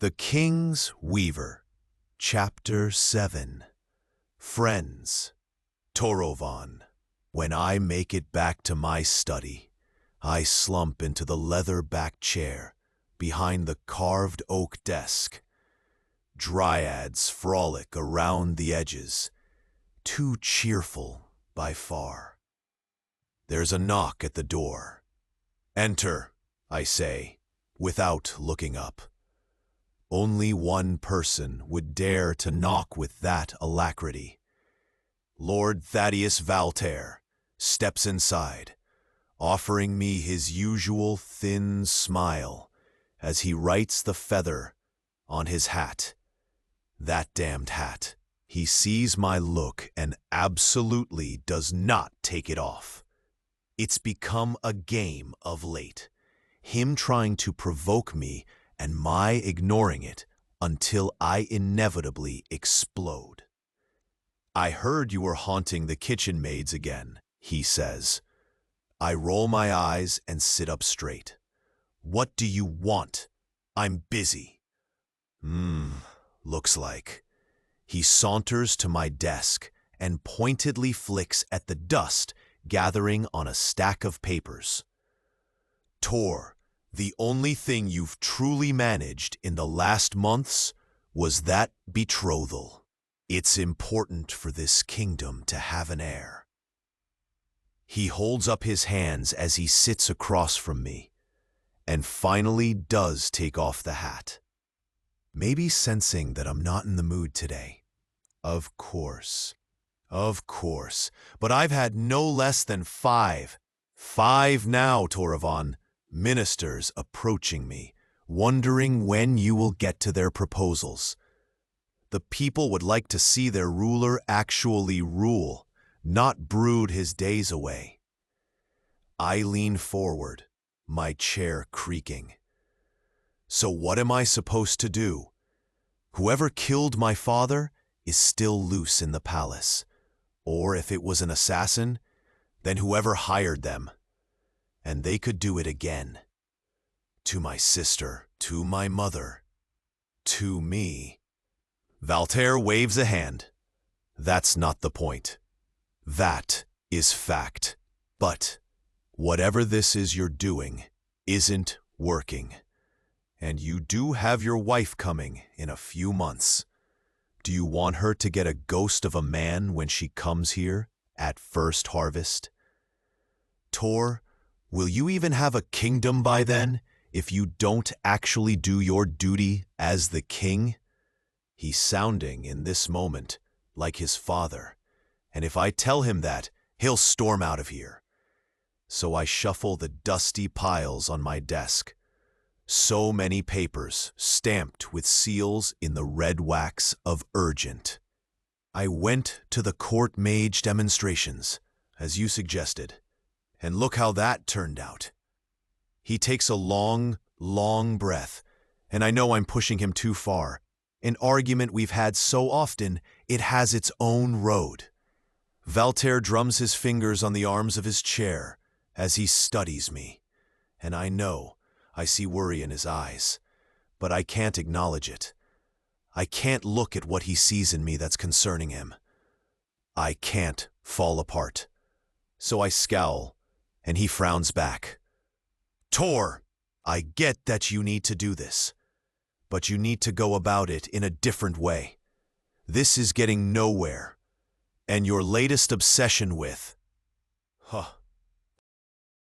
The King's Weaver, Chapter 7. Friends. Torovan. When I make it back to my study, I slump into the leather-backed chair behind the carved oak desk. Dryads frolic around the edges, too cheerful by far. There's a knock at the door. "Enter," I say, without looking up. Only one person would dare to knock with that alacrity. Lord Thaddeus Valtaire steps inside, offering me his usual thin smile as he writes the feather on his hat. That damned hat. He sees my look and absolutely does not take it off. It's become a game of late, him trying to provoke me and my ignoring it until I inevitably explode. "I heard you were haunting the kitchen maids again," he says. I roll my eyes and sit up straight. "What do you want? I'm busy." Looks like. He saunters to my desk and pointedly flicks at the dust gathering on a stack of papers. "Tor, the only thing you've truly managed in the last months was that betrothal. It's important for this kingdom to have an heir." He holds up his hands as he sits across from me, and finally does take off the hat. Maybe sensing that I'm not in the mood today. Of course, but I've had no less than five now, Torovan, ministers approaching me, wondering when you will get to their proposals. The people would like to see their ruler actually rule, not brood his days away. I lean forward, my chair creaking. So what am I supposed to do? Whoever killed my father is still loose in the palace. Or if it was an assassin, then whoever hired them. And they could do it again. To my sister, to my mother, to me. Valtaire waves a hand. That's not the point. That is fact. But whatever this is you're doing isn't working. And you do have your wife coming in a few months. Do you want her to get a ghost of a man when she comes here at first harvest? Tor, will you even have a kingdom by then if you don't actually do your duty as the king? He's sounding in this moment like his father, and if I tell him that, he'll storm out of here. So I shuffle the dusty piles on my desk. So many papers stamped with seals in the red wax of urgent. I went to the court mage demonstrations, as you suggested, and look how that turned out. He takes a long breath, and I know I'm pushing him too far. An argument we've had so often, it has its own road. Valtaire drums his fingers on the arms of his chair as he studies me, and I know I see worry in his eyes, but I can't acknowledge it. I can't look at what he sees in me that's concerning him. I can't fall apart. So I scowl, and he frowns back. "Tor, I get that you need to do this, but you need to go about it in a different way. This is getting nowhere, and your latest obsession with..."